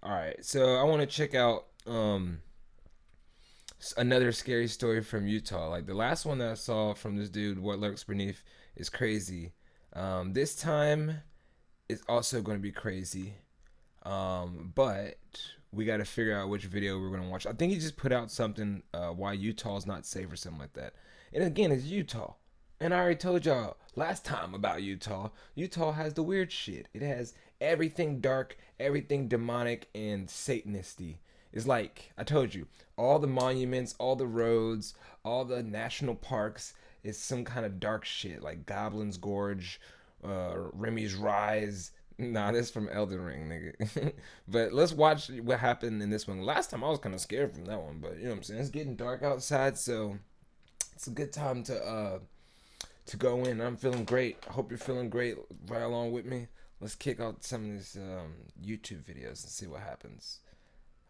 All right, so I want to check out another scary story from Utah. Like the last one that I saw from this dude, what lurks beneath, is crazy. This time is also going to be crazy. But we got to figure out which video we're going to watch. I think he just put out something why Utah's not safe or something like that. And again, it's Utah. And I already told y'all last time about Utah. Utah has the weird shit. It has everything dark, everything demonic, and satanisty. It's like I told you, all the monuments, all the roads, all the national parks is some kind of dark shit, like Goblin's Gorge, Remy's Rise. Nah, this from Elden Ring, nigga. But let's watch what happened in this one. Last time I was kind of scared from that one, but you know what I'm saying. It's getting dark outside, so it's a good time to go in. I'm feeling great. I hope you're feeling great right along with me. Let's kick out some of these YouTube videos and see what happens.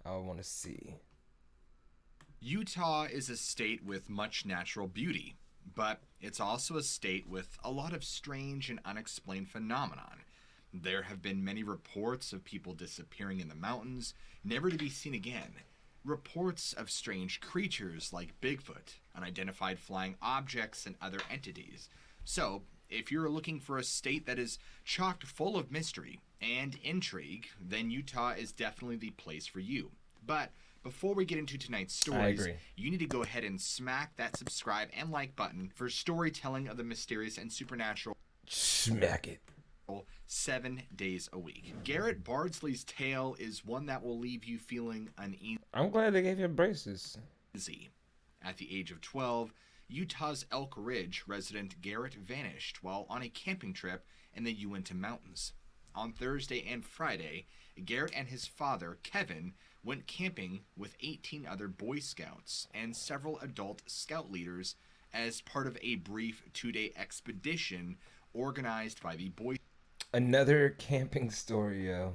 I want to see. Utah is a state with much natural beauty, but it's also a state with a lot of strange and unexplained phenomenon. There have been many reports of people disappearing in the mountains, never to be seen again. Reports of strange creatures like Bigfoot, unidentified flying objects, and other entities. So, if you're looking for a state that is chock full of mystery and intrigue, then Utah is definitely the place for you. But before we get into tonight's stories, you need to go ahead and smack that subscribe and like button for storytelling of the mysterious and supernatural. Smack it. 7 days a week. Garrett Bardsley's tale is one that will leave you feeling uneasy. I'm glad they gave him braces. At the age of 12, Utah's Elk Ridge resident Garrett vanished while on a camping trip in the Uinta Mountains. On Thursday and Friday, Garrett and his father, Kevin, went camping with 18 other Boy Scouts and several adult scout leaders as part of a brief 2-day expedition organized by the Boy. Another camping story, yo.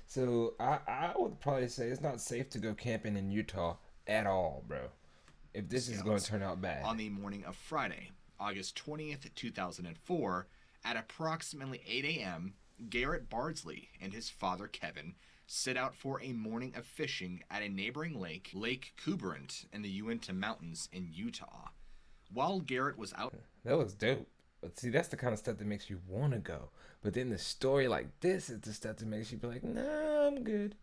So I would probably say it's not safe to go camping in Utah at all, bro. If this is going to turn out bad. On the morning of Friday, August 20th, 2004, at approximately 8 a.m., Garrett Bardsley and his father Kevin set out for a morning of fishing at a neighboring lake, Lake Kuberant, in the Uinta Mountains in Utah. While Garrett was out... That looks dope. But see, that's the kind of stuff that makes you want to go. But then the story like this is the stuff that makes you be like, nah, I'm good.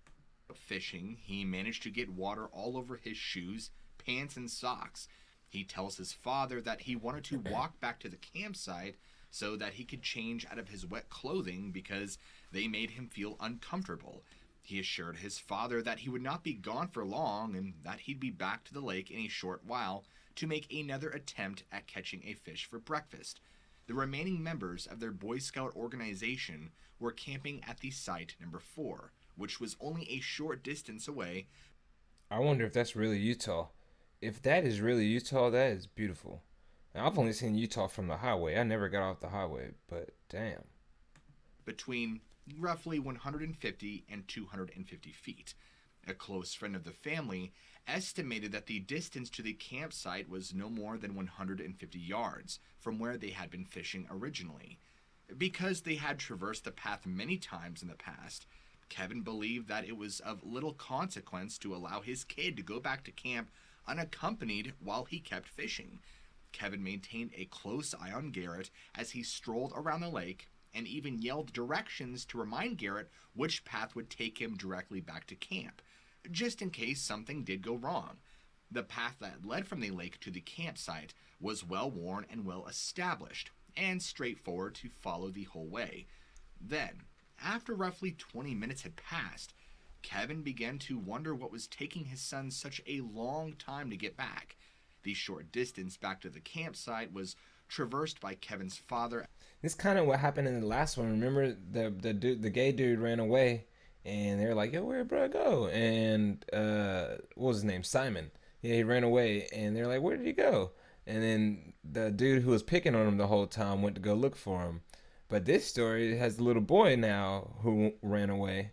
Fishing, he managed to get water all over his shoes, pants, and socks. He tells his father that he wanted to walk back to the campsite so that he could change out of his wet clothing because they made him feel uncomfortable. He assured his father that he would not be gone for long and that he'd be back to the lake in a short while to make another attempt at catching a fish for breakfast. The remaining members of their Boy Scout organization were camping at the site number 4, which was only a short distance away. I wonder if that's really Utah. If that is really Utah, that is beautiful. Now, I've only seen Utah from the highway. I never got off the highway, but damn. Between roughly 150 and 250 feet. A close friend of the family estimated that the distance to the campsite was no more than 150 yards from where they had been fishing originally. Because they had traversed the path many times in the past, Kevin believed that it was of little consequence to allow his kid to go back to camp unaccompanied while he kept fishing. Kevin maintained a close eye on Garrett as he strolled around the lake and even yelled directions to remind Garrett which path would take him directly back to camp, just in case something did go wrong. The path that led from the lake to the campsite was well worn and well established, and straightforward to follow the whole way. Then, after roughly 20 minutes had passed, Kevin began to wonder what was taking his son such a long time to get back. The short distance back to the campsite was traversed by Kevin's father. This kind of what happened in the last one. Remember the gay dude ran away, and they were like, "Yo, where'd bro go?" And what was his name? Simon. Yeah, he ran away, and they're like, "Where did he go?" And then the dude who was picking on him the whole time went to go look for him. But this story has the little boy now who ran away,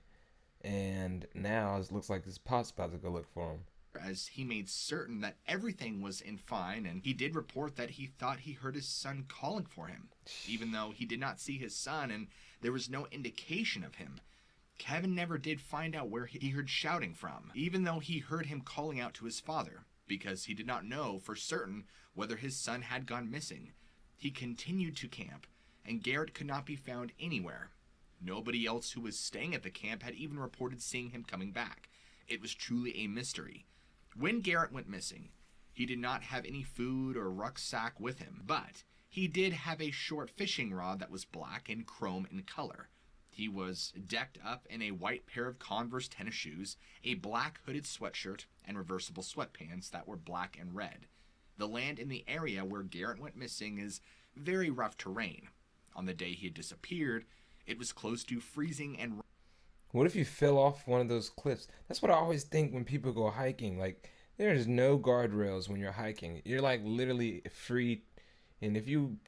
and now it looks like his pop's about to go look for him. As he made certain that everything was in fine, and he did report that he thought he heard his son calling for him, even though he did not see his son and there was no indication of him. Kevin never did find out where he heard shouting from, even though he heard him calling out to his father, because he did not know for certain whether his son had gone missing. He continued to camp, and Garrett could not be found anywhere. Nobody else who was staying at the camp had even reported seeing him coming back. It was truly a mystery. When Garrett went missing, he did not have any food or rucksack with him, but he did have a short fishing rod that was black and chrome in color. He was decked up in a white pair of Converse tennis shoes, a black hooded sweatshirt, and reversible sweatpants that were black and red. The land in the area where Garrett went missing is very rough terrain. On the day he had disappeared, it was close to freezing and What if you fell off one of those cliffs? That's what I always think when people go hiking. Like, there's no guardrails when you're hiking. You're like literally free, and if you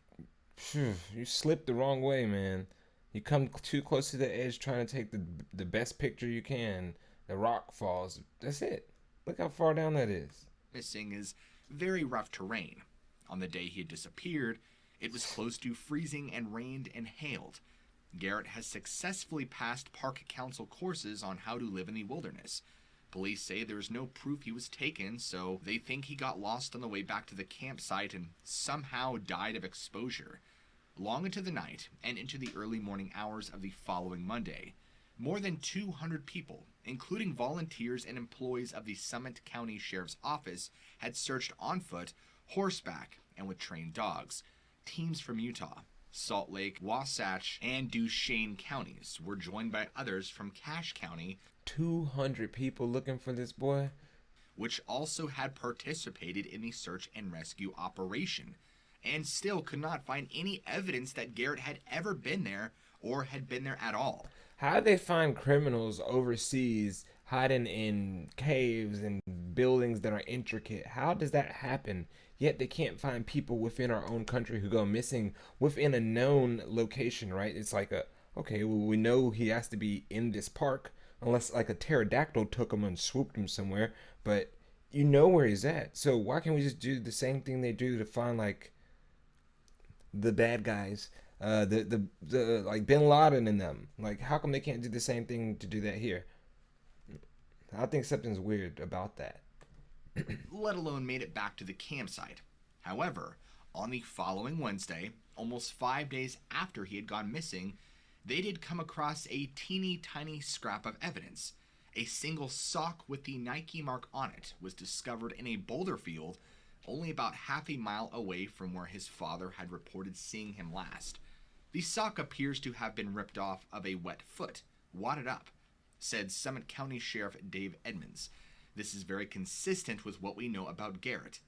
slip the wrong way, man, you come too close to the edge trying to take the best picture you can. The rock falls. That's it. Look how far down that is. missing is very rough terrain. On the day he had disappeared, it was close to freezing and rained and hailed. Garrett has successfully passed park council courses on how to live in the wilderness. Police say there is no proof he was taken, so they think he got lost on the way back to the campsite and somehow died of exposure. Long into the night and into the early morning hours of the following Monday, more than 200 people, including volunteers and employees of the Summit County Sheriff's Office, had searched on foot, horseback, and with trained dogs. Teams from Utah, Salt Lake, Wasatch, and Duchesne counties were joined by others from Cache County, 200 people looking for this boy. which also had participated in the search and rescue operation, and still could not find any evidence that Garrett had ever been there or had been there at all. How do they find criminals overseas hiding in caves and buildings that are intricate? How does that happen? Yet they can't find people within our own country who go missing within a known location, right? It's like okay, well, we know he has to be in this park, unless like a pterodactyl took him and swooped him somewhere, but you know where he's at. So why can't we just do the same thing they do to find like the bad guys, the like Bin Laden and them? Like, how come they can't do the same thing to do that here? I think something's weird about that. Let alone made it back to the campsite. However, on the following Wednesday, almost 5 days after he had gone missing, they did come across a teeny tiny scrap of evidence. A single sock with the Nike mark on it was discovered in a boulder field only about half a mile away from where his father had reported seeing him last. The sock appears to have been ripped off of a wet foot, wadded up, said Summit County Sheriff Dave Edmonds. This is very consistent with what we know about Garrett.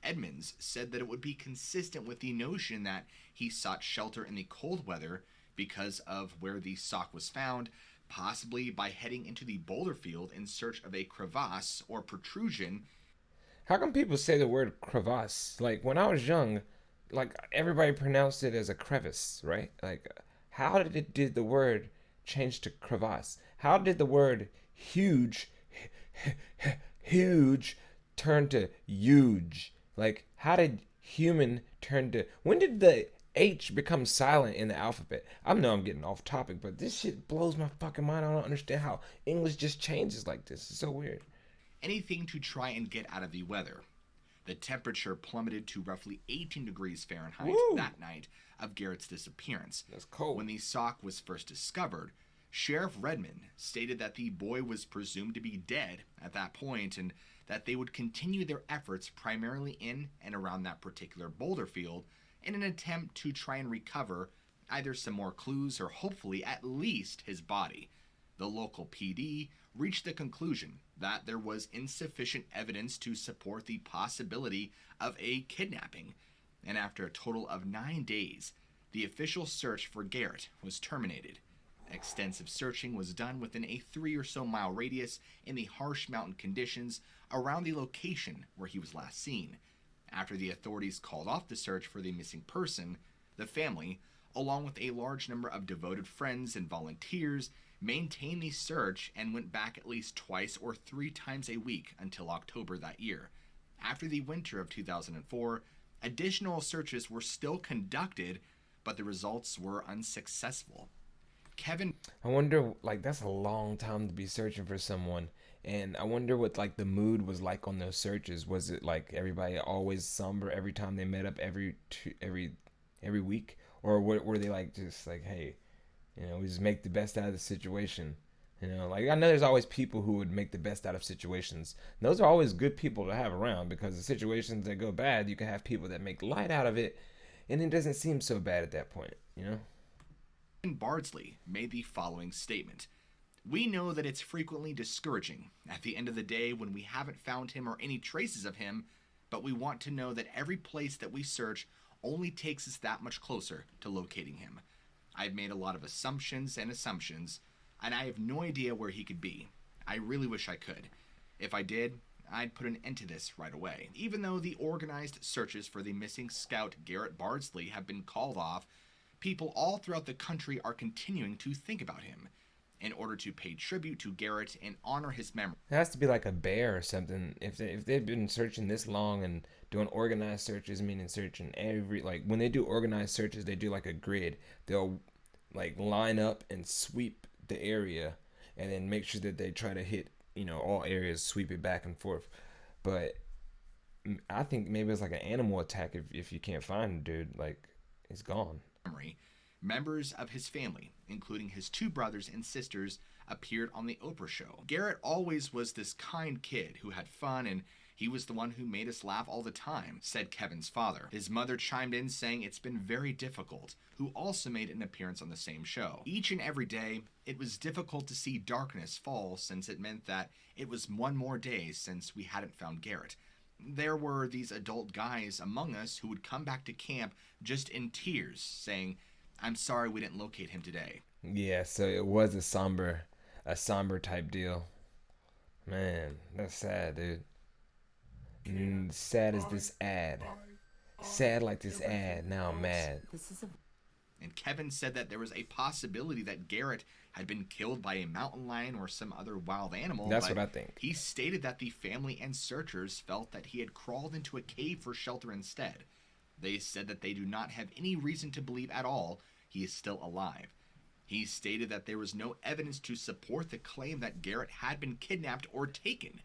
Edmonds said that it would be consistent with the notion that he sought shelter in the cold weather because of where the sock was found, possibly by heading into the boulder field in search of a crevasse or protrusion. How come people say the word crevasse? Like when I was young, like everybody pronounced it as a crevice, right? Like how did the word change to crevasse? How did the word huge huge turn to huge? Like how did human turn to, when did the H become silent in the alphabet? I know I'm getting off topic, but this shit blows my fucking mind. I don't understand how English just changes like this. It's so weird. Anything to try and get out of the weather. The temperature plummeted to roughly 18 degrees Fahrenheit Woo! that night of Garrett's disappearance. That's cold. When the sock was first discovered, Sheriff Redmond stated that the boy was presumed to be dead at that point and that they would continue their efforts primarily in and around that particular boulder field in an attempt to try and recover either some more clues or hopefully at least his body. The local PD reached the conclusion that there was insufficient evidence to support the possibility of a kidnapping, and after a total of 9 days, the official search for Garrett was terminated. Extensive searching was done within a 3 or so mile radius in the harsh mountain conditions around the location where he was last seen. After the authorities called off the search for the missing person, the family, along with a large number of devoted friends and volunteers, maintained the search and went back at least twice or 3 times a week until October that year. After the winter of 2004, additional searches were still conducted, but the results were unsuccessful. Kevin I wonder, like, that's a long time to be searching for someone. And I wonder what, like, the mood was like on those searches. Was it like everybody always somber every time they met up every week? Or were they like, just like, hey, we just make the best out of the situation? Like, I know there's always people who would make the best out of situations. And those are always good people to have around, because the situations that go bad, you can have people that make light out of it, and it doesn't seem so bad at that point. Bardsley made the following statement. We know that it's frequently discouraging at the end of the day when we haven't found him or any traces of him, but we want to know that every place that we search only takes us that much closer to locating him. I've made a lot of assumptions, and I have no idea where he could be. I really wish I could. If I did, I'd put an end to this right away. Even though the organized searches for the missing scout Garrett Bardsley have been called off, people all throughout the country are continuing to think about him in order to pay tribute to Garrett and honor his memory. It has to be like a bear or something. If they've been searching this long and doing organized searches, meaning searching every, like, when they do organized searches, they do like a grid. They'll like line up and sweep the area, and then make sure that they try to hit all areas, sweep it back and forth. But I think maybe it's like an animal attack. If you can't find him, dude, like, it's gone. Members of his family, including his two brothers and sisters, appeared on the Oprah show. Garrett always was this kind kid who had fun, and he was the one who made us laugh all the time, said Kevin's father. His mother chimed in saying it's been very difficult, who also made an appearance on the same show. Each and every day, it was difficult to see darkness fall since it meant that it was one more day since we hadn't found Garrett. There were these adult guys among us who would come back to camp just in tears, saying, I'm sorry we didn't locate him today. Yeah, so it was a somber type deal. Man, that's sad, dude. Sad as this ad. Sad like this ad. Now I'm mad. And Kevin said that there was a possibility that Garrett had been killed by a mountain lion or some other wild animal. That's what I think. He stated that the family and searchers felt that he had crawled into a cave for shelter instead. They said that they do not have any reason to believe at all he is still alive. He stated that there was no evidence to support the claim that Garrett had been kidnapped or taken.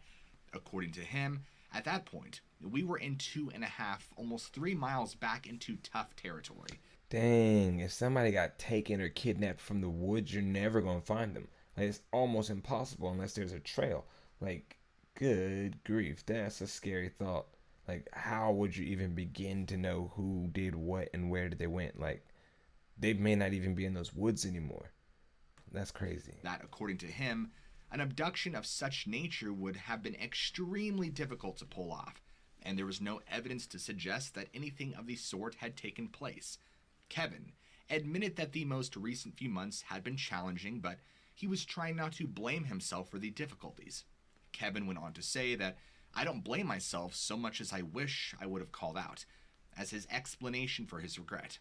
According to him, at that point, we were in 2.5, almost 3 miles back into tough territory. Dang, if somebody got taken or kidnapped from the woods, you're never gonna find them. Like, it's almost impossible unless there's a trail. Like, good grief, that's a scary thought. Like, how would you even begin to know who did what and where did they went? Like, they may not even be in those woods anymore. That's crazy. That, according to him, an abduction of such nature would have been extremely difficult to pull off, and there was no evidence to suggest that anything of the sort had taken place. Kevin admitted that the most recent few months had been challenging, but he was trying not to blame himself for the difficulties. Kevin went on to say that I don't blame myself so much as I wish I would have called out, as his explanation for his regret.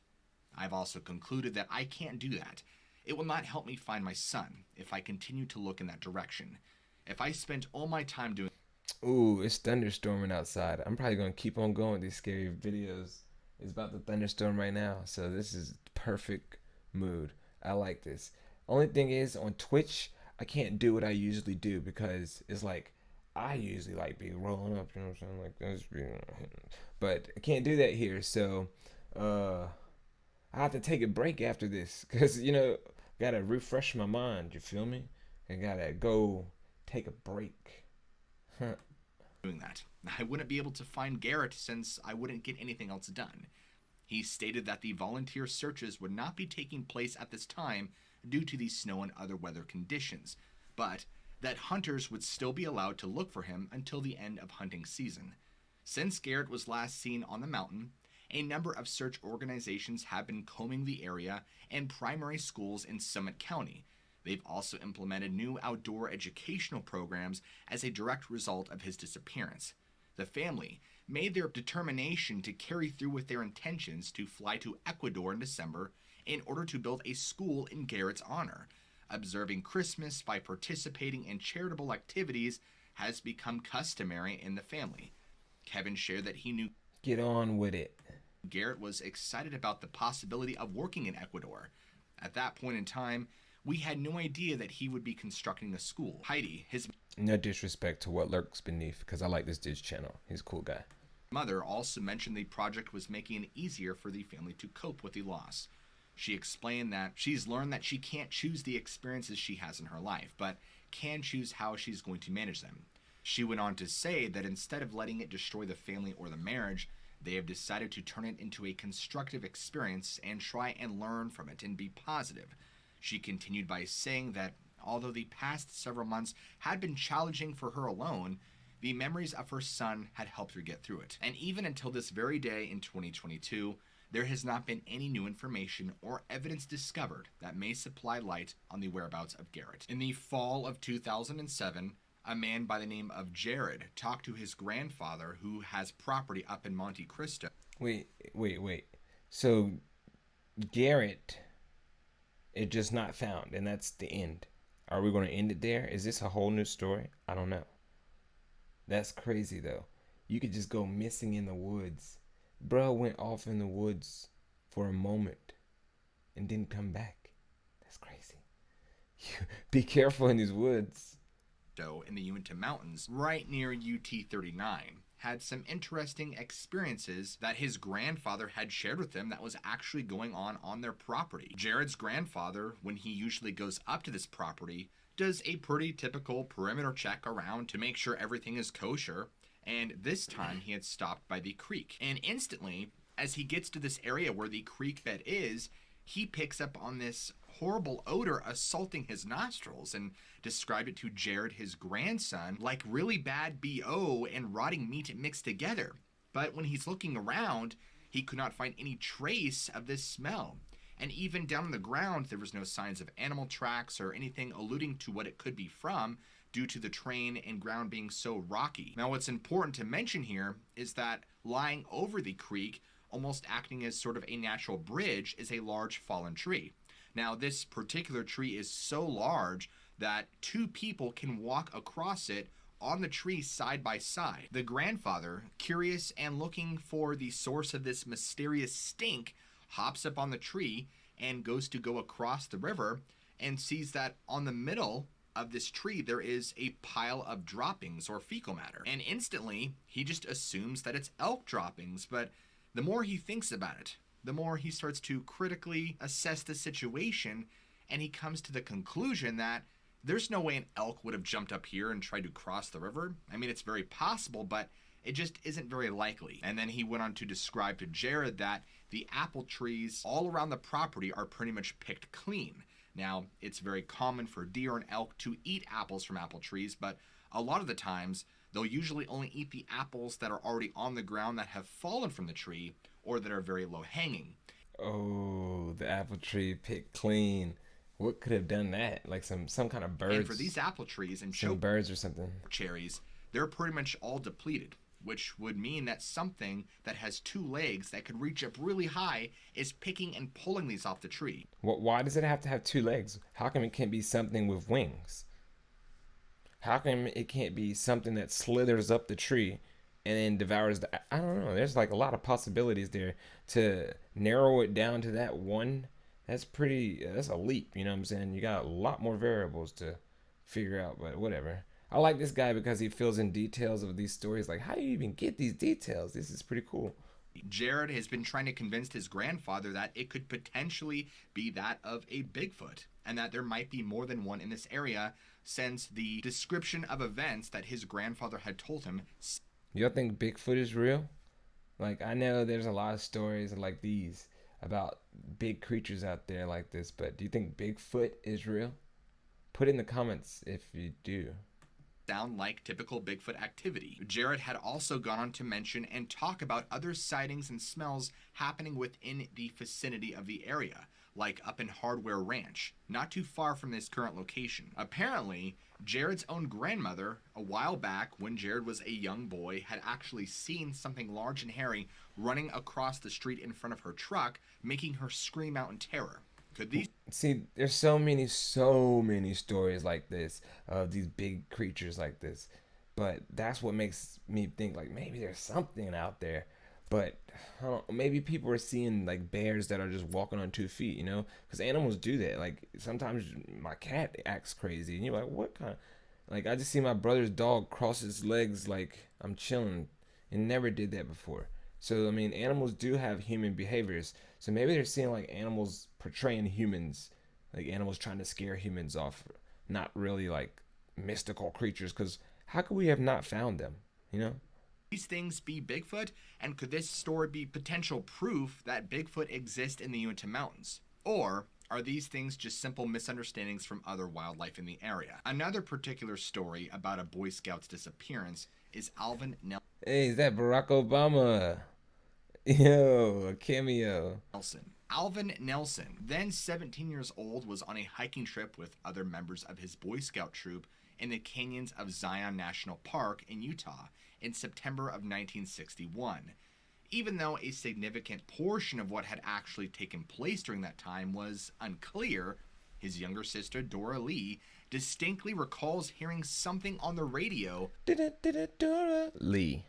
I've also concluded that I can't do that. It will not help me find my son if I continue to look in that direction. If I spent all my time doing... Ooh, it's thunderstorming outside. I'm probably gonna keep on going with these scary videos. It's about to thunderstorm right now, so this is perfect mood. I like this. Only thing is, on Twitch, I can't do what I usually do, because it's like I usually like be rolling up, you know what I'm saying, like this, but I can't do that here. So, I have to take a break after this, because gotta refresh my mind. You feel me? I gotta go take a break. doing that. I wouldn't be able to find Garrett since I wouldn't get anything else done. He stated that the volunteer searches would not be taking place at this time due to the snow and other weather conditions, but that hunters would still be allowed to look for him until the end of hunting season. Since Garrett was last seen on the mountain, a number of search organizations have been combing the area and primary schools in Summit County. They've also implemented new outdoor educational programs as a direct result of his disappearance. The family made their determination to carry through with their intentions to fly to Ecuador in December in order to build a school in Garrett's honor. Observing Christmas by participating in charitable activities has become customary in the family. Kevin shared that he knew Get on with it. Garrett was excited about the possibility of working in Ecuador. At that point in time, We had no idea that he would be constructing a school. Heidi, his No disrespect to what lurks beneath, because I like this dude's channel. He's a cool guy. mother, also mentioned the project was making it easier for the family to cope with the loss. She explained that she's learned that she can't choose the experiences she has in her life, but can choose how she's going to manage them. She went on to say that instead of letting it destroy the family or the marriage, they have decided to turn it into a constructive experience and try and learn from it and be positive. She continued by saying that although the past several months had been challenging for her alone, the memories of her son had helped her get through it. And even until this very day in 2022, there has not been any new information or evidence discovered that may supply light on the whereabouts of Garrett. In the fall of 2007, a man by the name of Jared talked to his grandfather, who has property up in Monte Cristo. Wait. So Garrett is just not found, and that's the end. Are we going to end it there? Is this a whole new story? I don't know. That's crazy though. You could just go missing in the woods. Bro went off in the woods for a moment and didn't come back. That's crazy. Be careful in these woods. In the Uinta Mountains, right near UT 39, had some interesting experiences that his grandfather had shared with him that was actually going on their property. Jared's grandfather, when he usually goes up to this property, does a pretty typical perimeter check around to make sure everything is kosher, and this time he had stopped by the creek. And instantly, as he gets to this area where the creek bed is, he picks up on this horrible odor assaulting his nostrils and described it to Jared, his grandson, like really bad BO and rotting meat mixed together. But when he's looking around, he could not find any trace of this smell. And even down on the ground, there was no signs of animal tracks or anything alluding to what it could be from, due to the terrain and ground being so rocky. Now, what's important to mention here is that lying over the creek, almost acting as sort of a natural bridge, is a large fallen tree. Now, this particular tree is so large that two people can walk across it on the tree side by side. The grandfather, curious and looking for the source of this mysterious stink, hops up on the tree and goes to go across the river and sees that on the middle of this tree there is a pile of droppings or fecal matter. And instantly, he just assumes that it's elk droppings, but the more he thinks about it, the more he starts to critically assess the situation, and he comes to the conclusion that there's no way an elk would have jumped up here and tried to cross the river. I mean, it's very possible, but it just isn't very likely. And then he went on to describe to Jared that the apple trees all around the property are pretty much picked clean. Now, it's very common for deer and elk to eat apples from apple trees, but a lot of the times, they'll usually only eat the apples that are already on the ground that have fallen from the tree or that are very low hanging. Oh, the apple tree picked clean. What could have done that? Like some kind of birds. And for these apple trees and some birds or something. Cherries, they're pretty much all depleted, which would mean that something that has two legs that could reach up really high is picking and pulling these off the tree. Why does it have to have two legs? How come it can't be something with wings? How come it can't be something that slithers up the tree and then devours the... I don't know. There's like a lot of possibilities there. To narrow it down to that one, that's a leap, you know what I'm saying? You got a lot more variables to figure out, but whatever. I like this guy because he fills in details of these stories. Like, how do you even get these details? This is pretty cool. Jared has been trying to convince his grandfather that it could potentially be that of a Bigfoot, and that there might be more than one in this area, since the description of events that his grandfather had told him. Y'all think Bigfoot is real? Like, I know there's a lot of stories like these about big creatures out there like this, but do you think Bigfoot is real? Put in the comments if you do. Sound like typical Bigfoot activity. Jared had also gone on to mention and talk about other sightings and smells happening within the vicinity of the area, like up in Hardware Ranch, not too far from this current location. Apparently, Jared's own grandmother, a while back when Jared was a young boy, had actually seen something large and hairy running across the street in front of her truck, making her scream out in terror. Could these... See, there's so many stories like this of these big creatures like this, but that's what makes me think like maybe there's something out there. But I don't, maybe people are seeing like bears that are just walking on 2 feet, you know, because animals do that. Like sometimes my cat acts crazy, and you're like, what kind? Like I just see my brother's dog cross his legs like I'm chilling, and never did that before. So I mean, animals do have human behaviors. So maybe they're seeing like animals portraying humans, like animals trying to scare humans off, not really like mystical creatures. Because how could we have not found them? You know? These things be Bigfoot? And could this story be potential proof that Bigfoot exists in the Uinta Mountains? Or are these things just simple misunderstandings from other wildlife in the area? Another particular story about a Boy Scout's disappearance is Alvin Hey, is that Barack Obama? Yo, a cameo. Nelson. Alvin Nelson, then 17 years old, was on a hiking trip with other members of his Boy Scout troop in the canyons of Zion National Park in Utah in September of 1961. Even though a significant portion of what had actually taken place during that time was unclear, his younger sister, Dora Lee, distinctly recalls hearing something on the radio Dora Lee.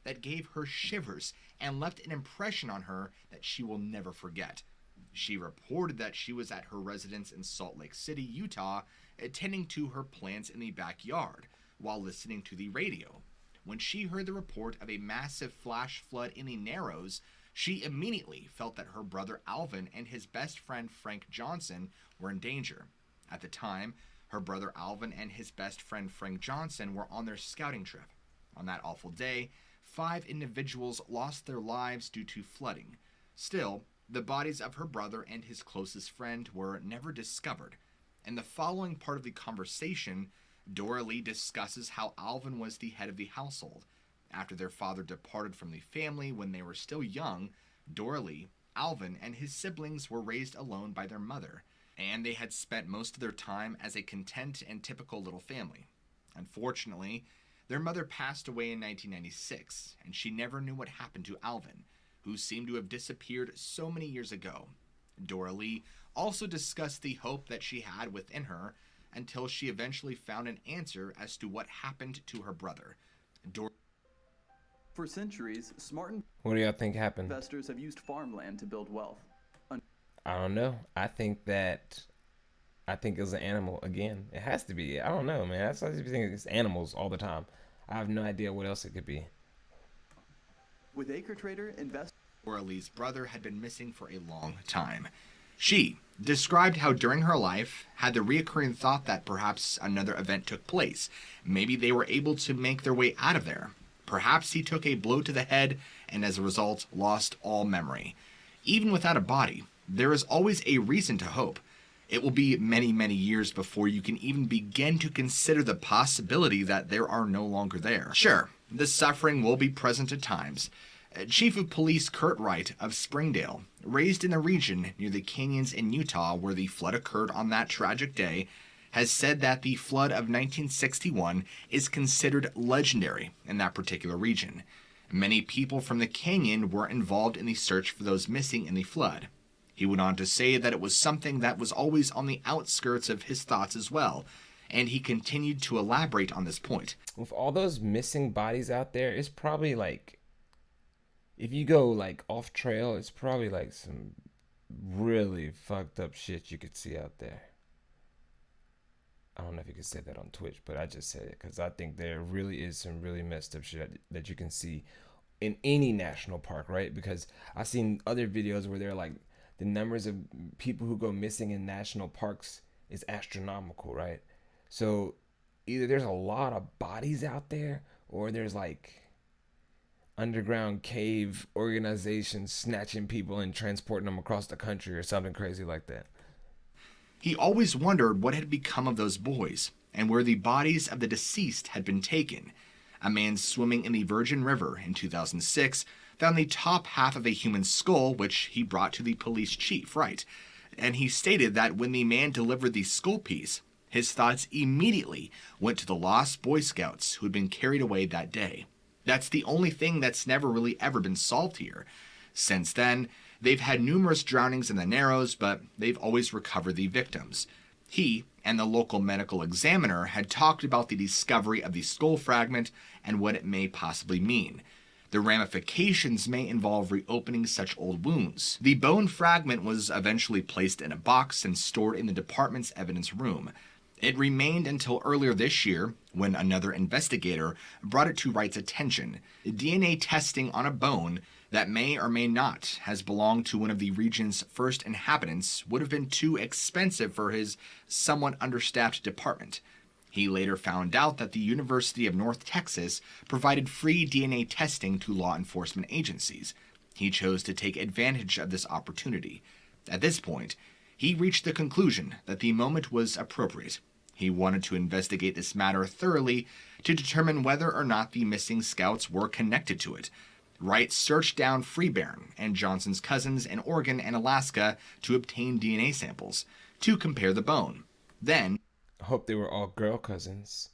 that gave her shivers and left an impression on her that she will never forget. She reported that she was at her residence in Salt Lake City, Utah, attending to her plants in the backyard while listening to the radio. When she heard the report of a massive flash flood in the Narrows, she immediately felt that her brother Alvin and his best friend Frank Johnson were in danger. At the time, her brother Alvin and his best friend Frank Johnson were on their scouting trip. On that awful day, 5 individuals lost their lives due to flooding. Still, the bodies of her brother and his closest friend were never discovered. In the following part of the conversation, Dora Lee discusses how Alvin was the head of the household. After their father departed from the family when they were still young, Dora Lee, Alvin, and his siblings were raised alone by their mother, and they had spent most of their time as a content and typical little family. Unfortunately, their mother passed away in 1996, and she never knew what happened to Alvin, who seemed to have disappeared so many years ago. Dora Lee also discussed the hope that she had within her until she eventually found an answer as to what happened to her brother. For centuries, smart What do y'all think happened? investors have used farmland to build wealth. I don't know. I think it was an animal again. It has to be. I don't know, man. That's why I just think it's animals all the time. I have no idea what else it could be. With Acre Trader, investors Dora Lee's brother had been missing for a long time. She described how during her life had the reoccurring thought that perhaps another event took place. Maybe they were able to make their way out of there. Perhaps he took a blow to the head and as a result lost all memory. Even without a body, there is always a reason to hope. It will be many, many years before you can even begin to consider the possibility that there are no longer there. Sure, the suffering will be present at times. Chief of Police Kurt Wright of Springdale, raised in the region near the canyons in Utah where the flood occurred on that tragic day, has said that the flood of 1961 is considered legendary in that particular region. Many people from the canyon were involved in the search for those missing in the flood. He went on to say that it was something that was always on the outskirts of his thoughts as well, and he continued to elaborate on this point. With all those missing bodies out there, it's probably like, if you go like off trail, it's probably like some really fucked up shit you could see out there. I don't know if you could say that on Twitch, but I just said it because I think there really is some really messed up shit that you can see in any national park, right? Because I've seen other videos where they're like, the numbers of people who go missing in national parks is astronomical, right? So either there's a lot of bodies out there or there's like underground cave organizations snatching people and transporting them across the country or something crazy like that. He always wondered what had become of those boys and where the bodies of the deceased had been taken. A man swimming in the Virgin River in 2006 found the top half of a human skull, which he brought to the police chief, Wright. And he stated that when the man delivered the skull piece, his thoughts immediately went to the lost Boy Scouts who had been carried away that day. That's the only thing that's never really ever been solved here. Since then, they've had numerous drownings in the Narrows, but they've always recovered the victims. He and the local medical examiner had talked about the discovery of the skull fragment and what it may possibly mean. The ramifications may involve reopening such old wounds. The bone fragment was eventually placed in a box and stored in the department's evidence room. It remained until earlier this year, when another investigator brought it to Wright's attention. DNA testing on a bone that may or may not has belonged to one of the region's first inhabitants would have been too expensive for his somewhat understaffed department. He later found out that the University of North Texas provided free DNA testing to law enforcement agencies. He chose to take advantage of this opportunity. At this point, he reached the conclusion that the moment was appropriate. He wanted to investigate this matter thoroughly to determine whether or not the missing scouts were connected to it. Wright searched down Freebairn and Johnson's cousins in Oregon and Alaska to obtain DNA samples to compare the bone. Then, I hope they were all girl cousins.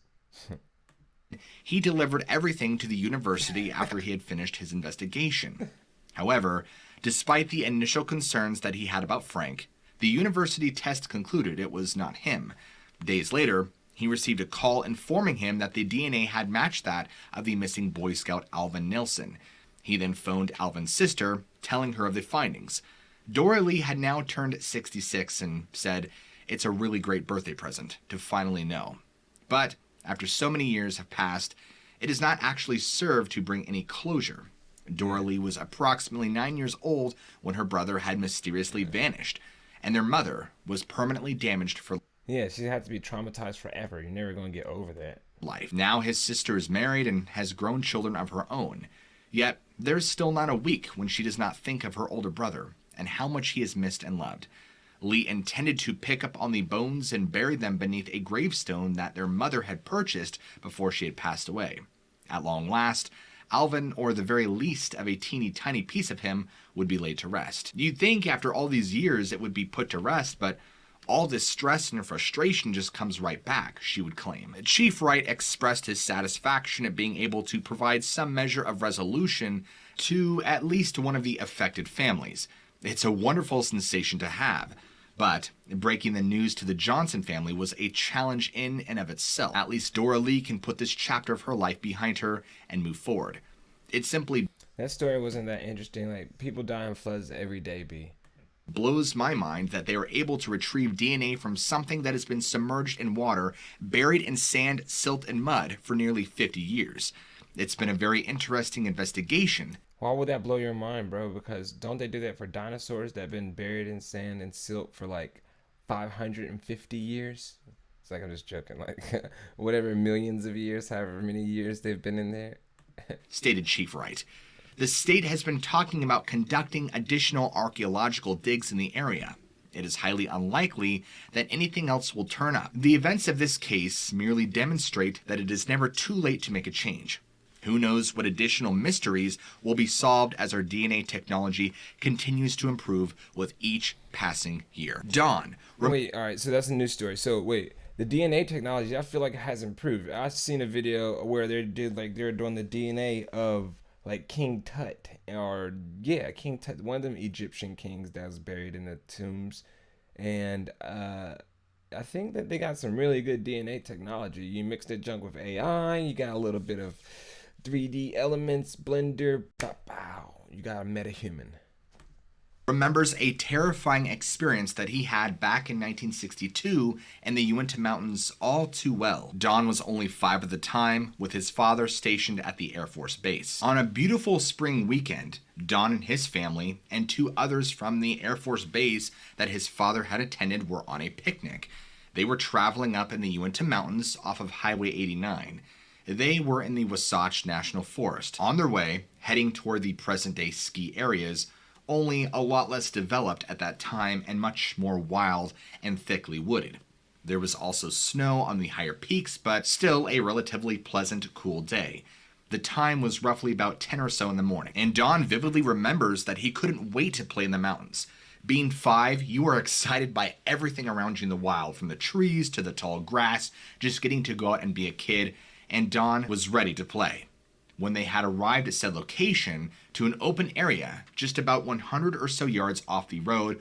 he delivered everything to the university after he had finished his investigation. However, despite the initial concerns that he had about Frank, the university test concluded it was not him. Days later, he received a call informing him that the DNA had matched that of the missing Boy Scout Alvin Nilsson. He then phoned Alvin's sister, telling her of the findings. Dora Lee had now turned 66 and said, "It's a really great birthday present to finally know." But after so many years have passed, it has not actually served to bring any closure. Dora Lee was approximately 9 years old when her brother had mysteriously vanished, and their mother was permanently damaged for Yeah, she had to be traumatized forever. You're never going to get over that. life. Now his sister is married and has grown children of her own. Yet, there's still not a week when she does not think of her older brother and how much he is missed and loved. Lee intended to pick up on the bones and bury them beneath a gravestone that their mother had purchased before she had passed away. At long last, Alvin, or the very least of a teeny tiny piece of him, would be laid to rest. You'd think after all these years it would be put to rest, but all this stress and frustration just comes right back, she would claim. Chief Wright expressed his satisfaction at being able to provide some measure of resolution to at least one of the affected families. It's a wonderful sensation to have. But breaking the news to the Johnson family was a challenge in and of itself. At least Dora Lee can put this chapter of her life behind her and move forward. It simply That story wasn't that interesting. Like, people die in floods every day, B. blows my mind that they are able to retrieve DNA from something that has been submerged in water, buried in sand, silt, and mud for nearly 50 years. It's been a very interesting investigation. Why would that blow your mind, bro? Because don't they do that for dinosaurs that have been buried in sand and silt for like 550 years? It's like, I'm just joking. Like, whatever millions of years, however many years they've been in there. Stated Chief Wright. The state has been talking about conducting additional archaeological digs in the area. It is highly unlikely that anything else will turn up. The events of this case merely demonstrate that it is never too late to make a change. Who knows what additional mysteries will be solved as our DNA technology continues to improve with each passing year. Dawn. Wait, all right, so that's a new story. So wait, the DNA technology, I feel like it has improved. I've seen a video where they were doing the DNA of like King Tut, or yeah, King Tut, one of them Egyptian kings that was buried in the tombs, and I think that they got some really good DNA technology. You mix that junk with AI, you got a little bit of 3D elements, blender, pow, you got a metahuman. Remembers a terrifying experience that he had back in 1962 in the Uinta Mountains all too well. Don was only 5 at the time, with his father stationed at the Air Force Base. On a beautiful spring weekend, Don and his family and 2 others from the Air Force Base that his father had attended were on a picnic. They were traveling up in the Uinta Mountains off of Highway 89. They were in the Wasatch National Forest, on their way, heading toward the present-day ski areas, only a lot less developed at that time and much more wild and thickly wooded. There was also snow on the higher peaks, but still a relatively pleasant, cool day. The time was roughly about 10 or so in the morning, and Don vividly remembers that he couldn't wait to play in the mountains. Being 5, you are excited by everything around you in the wild, from the trees to the tall grass, just getting to go out and be a kid, and Don was ready to play. When they had arrived at said location, to an open area just about 100 or so yards off the road,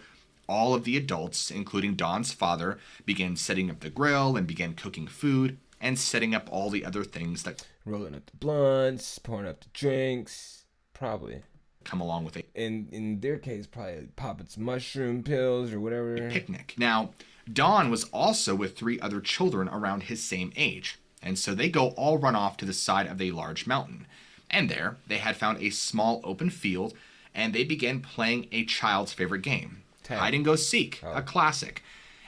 all of the adults, including Don's father, began setting up the grill and began cooking food and setting up all the other things that Rolling up the blunts, pouring up the drinks. Probably. come along with a In their case, probably pop its mushroom pills or whatever. picnic. Now, Don was also with 3 other children around his same age, and so they go all run off to the side of a large mountain. And there, they had found a small open field, and they began playing a child's favorite game, Tag. hide and go seek, a classic.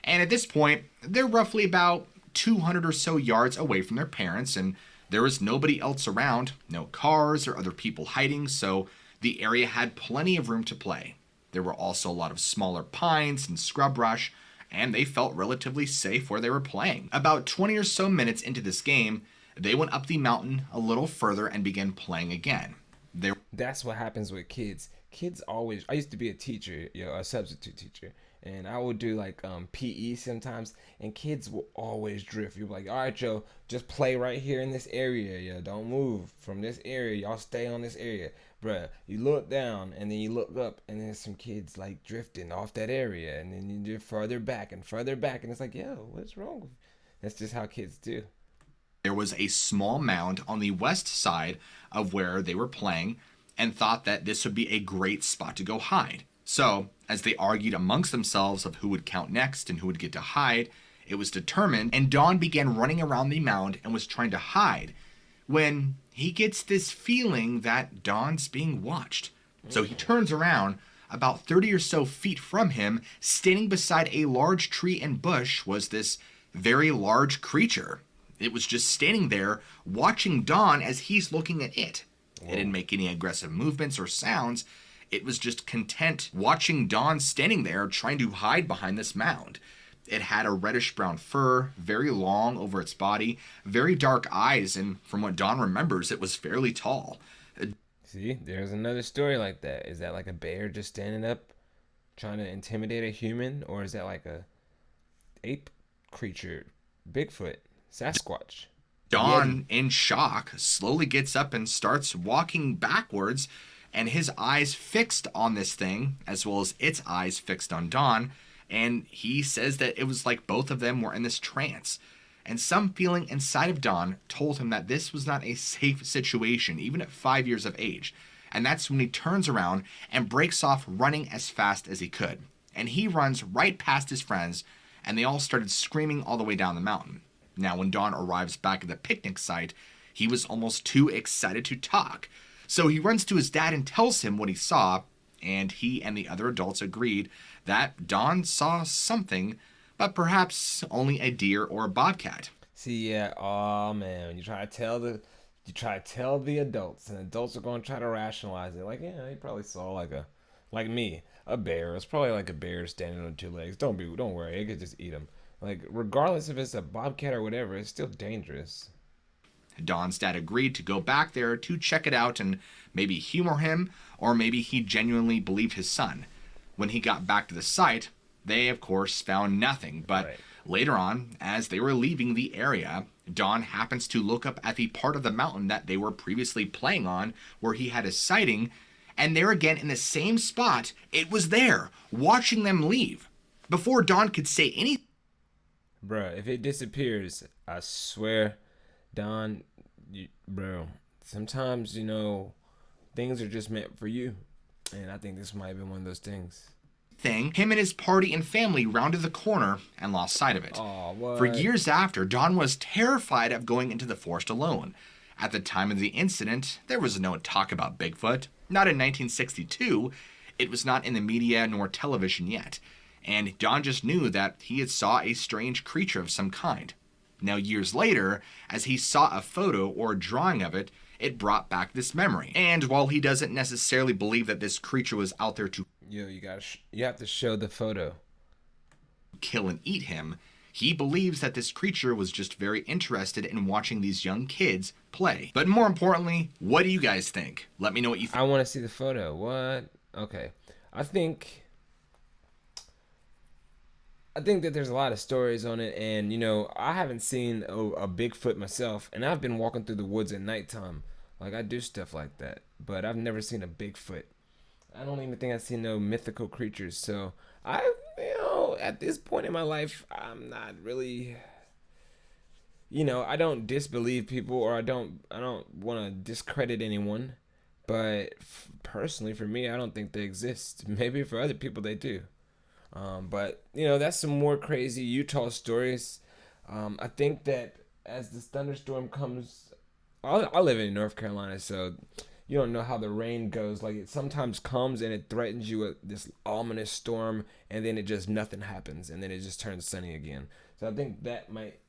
And at this point, they're roughly about 200 or so yards away from their parents, and there was nobody else around, no cars or other people hiding, so the area had plenty of room to play. There were also a lot of smaller pines and scrub brush, and they felt relatively safe where they were playing. About 20 or so minutes into this game, they went up the mountain a little further and began playing again. That's what happens with kids. Kids always. I used to be a teacher, a substitute teacher, and I would do like PE sometimes, and kids will always drift. You're like, all right, Joe, just play right here in this area. Don't move from this area. Y'all stay on this area, bruh. You look down, and then you look up, and there's some kids like drifting off that area, and then you drift further back, and it's like, yo, what's wrong? That's just how kids do. There was a small mound on the west side of where they were playing and thought that this would be a great spot to go hide. So, as they argued amongst themselves of who would count next and who would get to hide, it was determined, and Don began running around the mound and was trying to hide when he gets this feeling that Don's being watched. So he turns around. About 30 or so feet from him, standing beside a large tree and bush, was this very large creature. It was just standing there, watching Don as he's looking at it. Whoa. It didn't make any aggressive movements or sounds. It was just content watching Don standing there, trying to hide behind this mound. It had a reddish-brown fur, very long over its body, very dark eyes, and from what Don remembers, it was fairly tall. See, there's another story like that. Is that like a bear just standing up, trying to intimidate a human? Or is that like a ape creature, Bigfoot? Sasquatch. Don, in shock, slowly gets up and starts walking backwards, and his eyes fixed on this thing, as well as its eyes fixed on Don, and he says that it was like both of them were in this trance. And some feeling inside of Don told him that this was not a safe situation, even at 5 years of age. And that's when he turns around and breaks off running as fast as he could. And he runs right past his friends, and they all started screaming all the way down the mountain. Now, when Don arrives back at the picnic site, he was almost too excited to talk. So he runs to his dad and tells him what he saw, and he and the other adults agreed that Don saw something, but perhaps only a deer or a bobcat. See, yeah, oh man, you try to tell the adults, and adults are going to try to rationalize it. Like, yeah, he probably saw like me, a bear. It's probably like a bear standing on 2 legs. Don't worry, it could just eat him. Like, regardless if it's a bobcat or whatever, it's still dangerous. Don's dad agreed to go back there to check it out and maybe humor him, or maybe he genuinely believed his son. When he got back to the site, they, of course, found nothing. But right. Later on, as they were leaving the area, Don happens to look up at the part of the mountain that they were previously playing on, where he had a sighting, and there again in the same spot, it was there, watching them leave. Before Don could say anything, Bruh, if it disappears, I swear, Don, bro, sometimes, things are just meant for you. And I think this might have been one of those things. him and his party and family rounded the corner and lost sight of it. Oh, what? For years after, Don was terrified of going into the forest alone. At the time of the incident, there was no talk about Bigfoot. Not in 1962. It was not in the media nor television yet. And Don just knew that he had saw a strange creature of some kind. Now, years later, as he saw a photo or a drawing of it, it brought back this memory. And while he doesn't necessarily believe that this creature was out there to you have to show the photo. kill and eat him, he believes that this creature was just very interested in watching these young kids play. But more importantly, what do you guys think? Let me know what you think. I want to see the photo. What? Okay. I think that there's a lot of stories on it, and I haven't seen a Bigfoot myself, and I've been walking through the woods at nighttime. Like, I do stuff like that, but I've never seen a Bigfoot. I don't even think I've seen no mythical creatures. So at this point in my life, I'm not really, I don't disbelieve people, or I don't want to discredit anyone, But personally, for me, I don't think they exist. Maybe for other people, they do. But that's some more crazy Utah stories. I think that as this thunderstorm comes, I live in North Carolina, so you don't know how the rain goes. Like it sometimes comes and it threatens you with this ominous storm, and then it just nothing happens, and then it just turns sunny again. So I think that might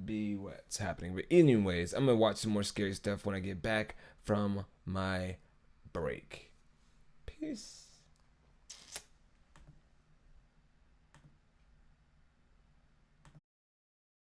be what's happening. But anyways, I'm gonna watch some more scary stuff when I get back from my break. Peace.